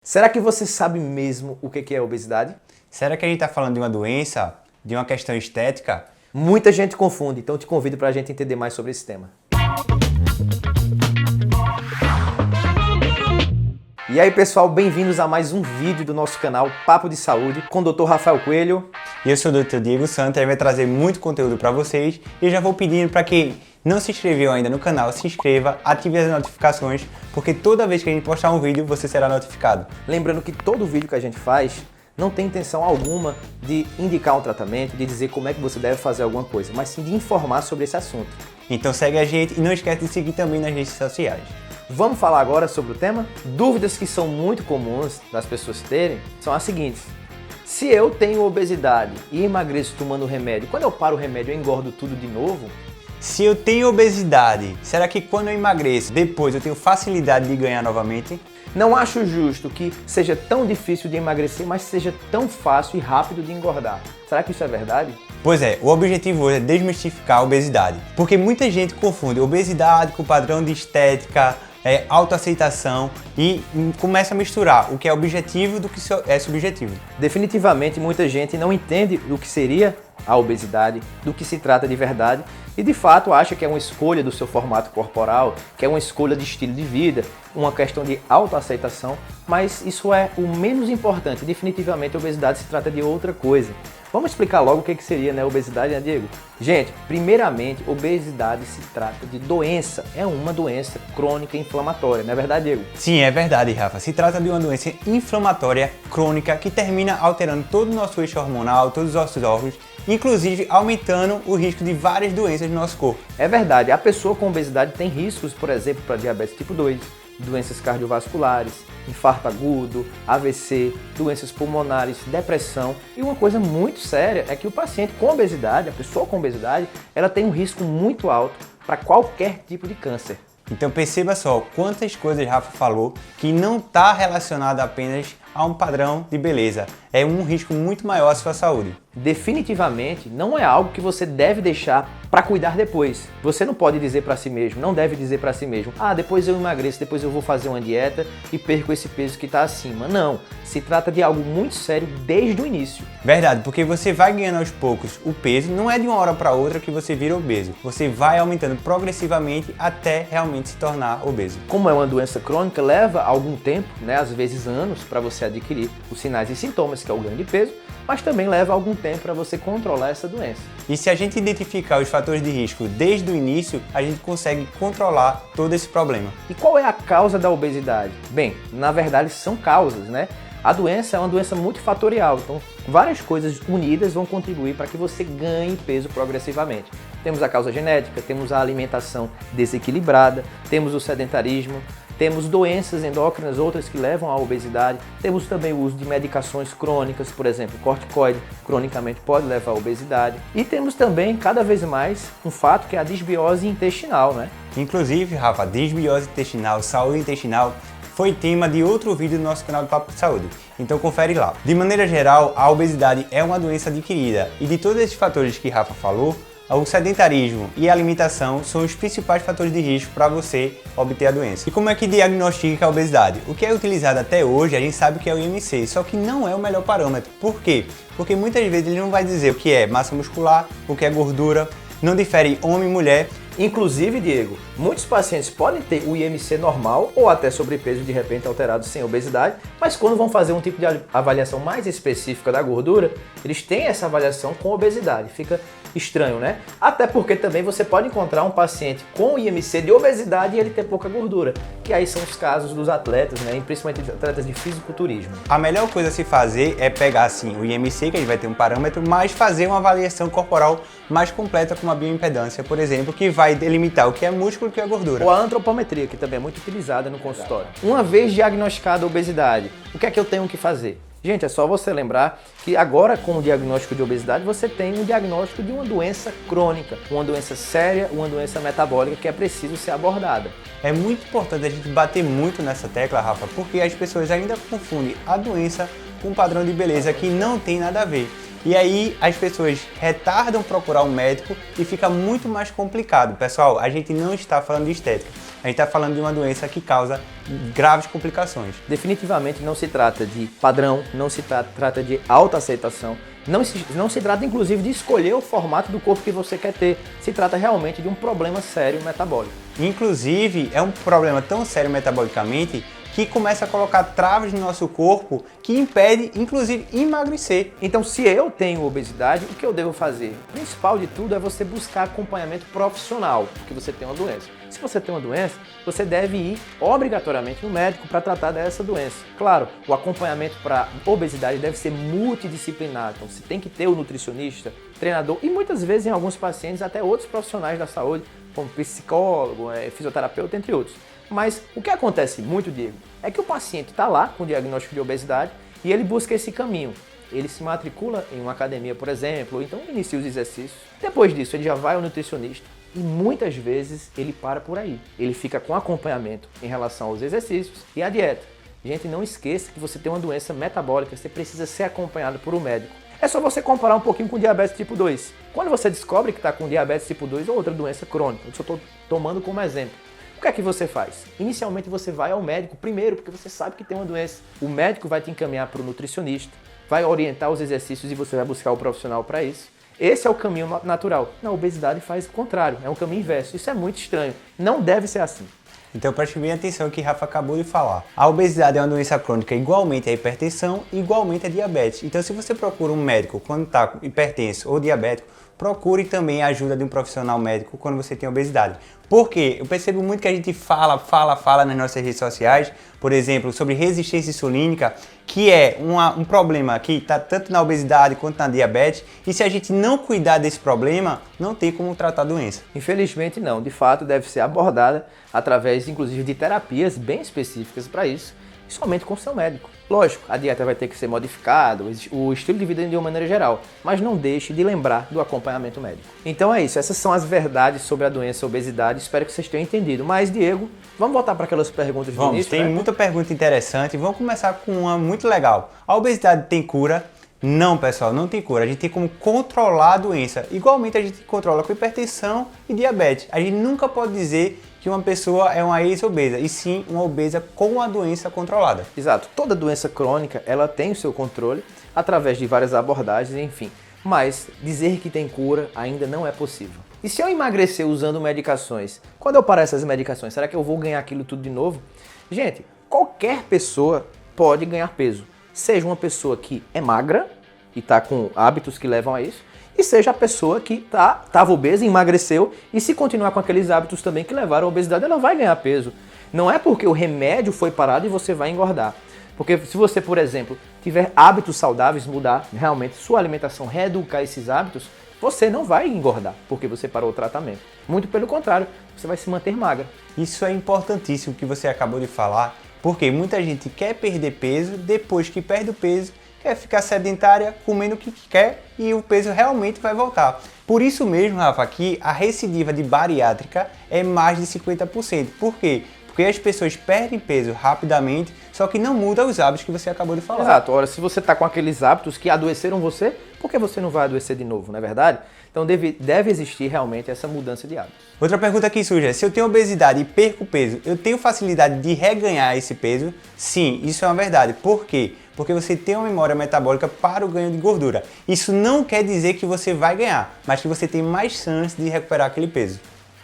Será que você sabe mesmo o que é obesidade? Será que a gente está falando de uma doença, de uma questão estética? Muita gente confunde, então eu te convido para a gente entender mais sobre esse tema. E aí pessoal, bem-vindos a mais um vídeo do nosso canal Papo de Saúde com o Dr. Rafael Coelho. E eu sou o Dr. Diego Santos, ele vai trazer muito conteúdo para vocês e já vou pedindo para quem não se inscreveu ainda no canal, se inscreva, ative as notificações, porque toda vez que a gente postar um vídeo, você será notificado. Lembrando que todo vídeo que a gente faz não tem intenção alguma de indicar um tratamento, de dizer como é que você deve fazer alguma coisa, mas sim de informar sobre esse assunto. Então segue a gente e não esquece de seguir também nas redes sociais. Vamos falar agora sobre o tema? Dúvidas que são muito comuns das pessoas terem são as seguintes. Se eu tenho obesidade e emagreço tomando remédio, quando eu paro o remédio eu engordo tudo de novo? Se eu tenho obesidade, será que quando eu emagreço, depois eu tenho facilidade de ganhar novamente? Não acho justo que seja tão difícil de emagrecer, mas seja tão fácil e rápido de engordar. Será que isso é verdade? Pois é, o objetivo hoje é desmistificar a obesidade, porque muita gente confunde obesidade com padrão de estética, autoaceitação e começa a misturar o que é objetivo do que é subjetivo. Definitivamente muita gente não entende o que seria a obesidade, do que se trata de verdade e de fato acha que é uma escolha do seu formato corporal, que é uma escolha de estilo de vida, uma questão de autoaceitação, mas isso é o menos importante. Definitivamente a obesidade se trata de outra coisa. Vamos explicar logo o que seria, né, obesidade, né, Diego? Gente, primeiramente, obesidade se trata de doença. É uma doença crônica e inflamatória, não é verdade, Diego? Sim, é verdade, Rafa. Se trata de uma doença inflamatória crônica que termina alterando todo o nosso eixo hormonal, todos os nossos órgãos, inclusive aumentando o risco de várias doenças no nosso corpo. É verdade. A pessoa com obesidade tem riscos, por exemplo, para diabetes tipo 2, doenças cardiovasculares, infarto agudo, AVC, doenças pulmonares, depressão. E uma coisa muito séria é que o paciente com obesidade, a pessoa com obesidade, ela tem um risco muito alto para qualquer tipo de câncer. Então perceba só quantas coisas Rafa falou que não está relacionado apenas a um padrão de beleza. É um risco muito maior à sua saúde. Definitivamente não é algo que você deve deixar para cuidar depois. Você não pode dizer para si mesmo, não deve dizer para si mesmo, depois eu emagreço, depois eu vou fazer uma dieta e perco esse peso que está acima. Não, se trata de algo muito sério desde o início. Verdade, porque você vai ganhando aos poucos o peso, não é de uma hora para outra que você vira obeso. Você vai aumentando progressivamente até realmente se tornar obeso. Como é uma doença crônica, leva algum tempo, né, às vezes anos, para você adquirir os sinais e sintomas, que é o ganho de peso, mas também leva algum tempo para você controlar essa doença. E se a gente identificar os fatores de risco desde o início, a gente consegue controlar todo esse problema. E qual é a causa da obesidade? Bem, na verdade são causas, né? A doença é uma doença multifatorial, então várias coisas unidas vão contribuir para que você ganhe peso progressivamente. Temos a causa genética, temos a alimentação desequilibrada, temos o sedentarismo, temos doenças endócrinas, outras que levam à obesidade, temos também o uso de medicações crônicas, por exemplo, corticoide, cronicamente pode levar à obesidade. E temos também, cada vez mais, um fato que é a disbiose intestinal, né? Inclusive, Rafa, disbiose intestinal, saúde intestinal, foi tema de outro vídeo do nosso canal do Papo de Saúde, então confere lá. De maneira geral, a obesidade é uma doença adquirida e de todos esses fatores que Rafa falou, o sedentarismo e a alimentação são os principais fatores de risco para você obter a doença. E como é que diagnostica a obesidade? O que é utilizado até hoje, a gente sabe que é o IMC, só que não é o melhor parâmetro. Por quê? Porque muitas vezes ele não vai dizer o que é massa muscular, o que é gordura, não difere homem e mulher. Inclusive, Diego, muitos pacientes podem ter o IMC normal ou até sobrepeso de repente alterado sem obesidade, mas quando vão fazer um tipo de avaliação mais específica da gordura, eles têm essa avaliação com obesidade. Fica estranho, né? Até porque também você pode encontrar um paciente com IMC de obesidade e ele ter pouca gordura, que aí são os casos dos atletas, né? E principalmente atletas de fisiculturismo. A melhor coisa a se fazer é pegar assim o IMC, que a gente vai ter um parâmetro, mas fazer uma avaliação corporal mais completa com uma bioimpedância, por exemplo, que vai delimitar o que é músculo e o que é gordura. Ou a antropometria, que também é muito utilizada no consultório. Uma vez diagnosticada a obesidade, o que é que eu tenho que fazer? Gente, é só você lembrar que agora com o diagnóstico de obesidade você tem um diagnóstico de uma doença crônica, uma doença séria, uma doença metabólica que é preciso ser abordada. É muito importante a gente bater muito nessa tecla, Rafa, porque as pessoas ainda confundem a doença com um padrão de beleza que não tem nada a ver. E aí as pessoas retardam procurar um médico e fica muito mais complicado. Pessoal, a gente não está falando de estética. a gente está falando de uma doença que causa graves complicações. Definitivamente não se trata de padrão, não se trata de autoaceitação, não se trata inclusive de escolher o formato do corpo que você quer ter, se trata realmente de um problema sério metabólico. Inclusive, é um problema tão sério metabolicamente que começa a colocar travas no nosso corpo que impede, inclusive, emagrecer. Então, se eu tenho obesidade, o que eu devo fazer? O principal de tudo é você buscar acompanhamento profissional, porque você tem uma doença. Se você tem uma doença, você deve ir obrigatoriamente no médico para tratar dessa doença. Claro, o acompanhamento para obesidade deve ser multidisciplinar, então você tem que ter o nutricionista, treinador e muitas vezes em alguns pacientes até outros profissionais da saúde, como psicólogo, fisioterapeuta, entre outros. Mas o que acontece muito, Diego, é que o paciente está lá com o diagnóstico de obesidade e ele busca esse caminho. Ele se matricula em uma academia, por exemplo, ou então inicia os exercícios. Depois disso, ele já vai ao nutricionista e muitas vezes ele para por aí. Ele fica com acompanhamento em relação aos exercícios e à dieta. Gente, não esqueça que você tem uma doença metabólica, você precisa ser acompanhado por um médico. É só você comparar um pouquinho com diabetes tipo 2. Quando você descobre que está com diabetes tipo 2 ou outra doença crônica, eu só estou tomando como exemplo. O que é que você faz? Inicialmente você vai ao médico primeiro, porque você sabe que tem uma doença. O médico vai te encaminhar para o nutricionista, vai orientar os exercícios e você vai buscar o profissional para isso. Esse é o caminho natural. Na obesidade faz o contrário, é um caminho inverso. Isso é muito estranho. Não deve ser assim. Então preste bem atenção no que Rafa acabou de falar. A obesidade é uma doença crônica igualmente a hipertensão e igualmente a diabetes. Então se você procura um médico quando está hipertenso ou diabético, procure também a ajuda de um profissional médico quando você tem obesidade. Por quê? Eu percebo muito que a gente fala nas nossas redes sociais, por exemplo, sobre resistência insulínica, que é um problema que está tanto na obesidade quanto na diabetes, e se a gente não cuidar desse problema, não tem como tratar a doença. Infelizmente não, de fato deve ser abordada através inclusive de terapias bem específicas para isso, e somente com o seu médico. Lógico, a dieta vai ter que ser modificada, o estilo de vida de uma maneira geral, mas não deixe de lembrar do acompanhamento médico. Então é isso, essas são as verdades sobre a doença obesidade, espero que vocês tenham entendido. Mas, Diego, vamos voltar para aquelas perguntas do início? Tem muita pergunta interessante, vamos começar com uma muito legal. A obesidade tem cura? Não, pessoal, não tem cura. A gente tem como controlar a doença. Igualmente a gente controla com hipertensão e diabetes. A gente nunca pode dizer que uma pessoa é uma ex-obesa, e sim uma obesa com a doença controlada. Exato. Toda doença crônica, ela tem o seu controle através de várias abordagens, enfim. Mas dizer que tem cura ainda não é possível. E se eu emagrecer usando medicações, quando eu parar essas medicações, será que eu vou ganhar aquilo tudo de novo? Gente, qualquer pessoa pode ganhar peso. Seja uma pessoa que é magra e está com hábitos que levam a isso, e seja a pessoa que estava obesa, emagreceu, e se continuar com aqueles hábitos também que levaram à obesidade, ela vai ganhar peso. Não é porque o remédio foi parado e você vai engordar. Porque se você, por exemplo, tiver hábitos saudáveis, mudar realmente sua alimentação, reeducar esses hábitos, você não vai engordar porque você parou o tratamento. Muito pelo contrário, você vai se manter magra. Isso é importantíssimo que você acabou de falar, porque muita gente quer perder peso, depois que perde o peso, quer ficar sedentária, comendo o que quer e o peso realmente vai voltar. Por isso mesmo, Rafa, que a recidiva de bariátrica é mais de 50%. Por quê? Porque as pessoas perdem peso rapidamente, só que não muda os hábitos que você acabou de falar. Exato. Ora, se você está com aqueles hábitos que adoeceram você, por que você não vai adoecer de novo, não é verdade? Então deve existir realmente essa mudança de hábitos. Outra pergunta que surge é, se eu tenho obesidade e perco peso, eu tenho facilidade de reganhar esse peso? Sim, isso é uma verdade. Por quê? Porque você tem uma memória metabólica para o ganho de gordura. Isso não quer dizer que você vai ganhar, mas que você tem mais chance de recuperar aquele peso.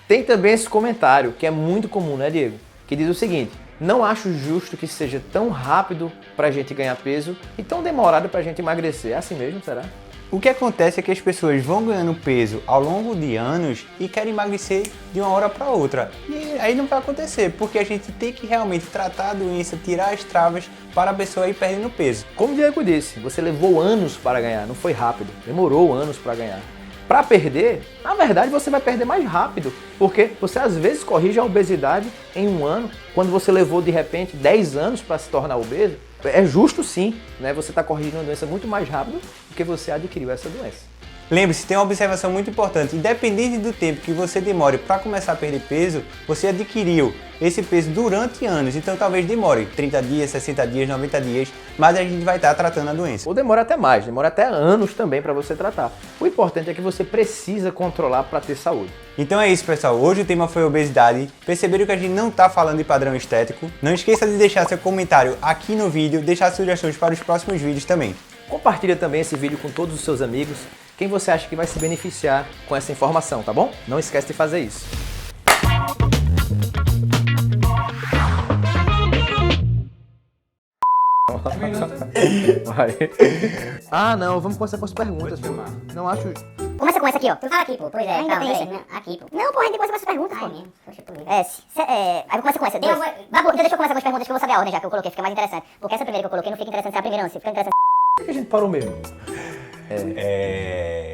Tem também esse comentário, que é muito comum, né, Diego? Que diz o seguinte: não acho justo que seja tão rápido para a gente ganhar peso e tão demorado para a gente emagrecer. É assim mesmo, será? O que acontece é que as pessoas vão ganhando peso ao longo de anos e querem emagrecer de uma hora para outra. E aí não vai acontecer, porque a gente tem que realmente tratar a doença, tirar as travas para a pessoa ir perdendo peso. Como o Diego disse, você levou anos para ganhar, não foi rápido, demorou anos para ganhar. Para perder, na verdade você vai perder mais rápido, porque você às vezes corrige a obesidade em um ano, quando você levou de repente 10 anos para se tornar obeso. É justo sim, né? Você está corrigindo uma doença muito mais rápido do que você adquiriu essa doença. Lembre-se, tem uma observação muito importante, independente do tempo que você demore para começar a perder peso, você adquiriu esse peso durante anos, então talvez demore 30 dias, 60 dias, 90 dias, mas a gente vai estar tratando a doença. Ou demora até mais, demora até anos também para você tratar. O importante é que você precisa controlar para ter saúde. Então é isso, pessoal, hoje o tema foi obesidade. Perceberam que a gente não está falando de padrão estético? Não esqueça de deixar seu comentário aqui no vídeo, deixar sugestões para os próximos vídeos também. Compartilha também esse vídeo com todos os seus amigos, quem você acha que vai se beneficiar com essa informação, tá bom? Não esquece de fazer isso. Vai. Ah, não, vamos começar com as perguntas. Não acho... Começa com essa aqui, ó. Tu fala aqui, pô. Pois é, ainda tem isso. Aqui, pô. Não, pô, a gente começa com essas perguntas, pô. Aí começa com essa. Então deixa eu começar com as perguntas que eu vou saber a ordem já que eu coloquei, fica mais interessante. Porque essa primeira que eu coloquei não fica interessante ser a primeira, não. Fica interessante. Por que a gente parou mesmo?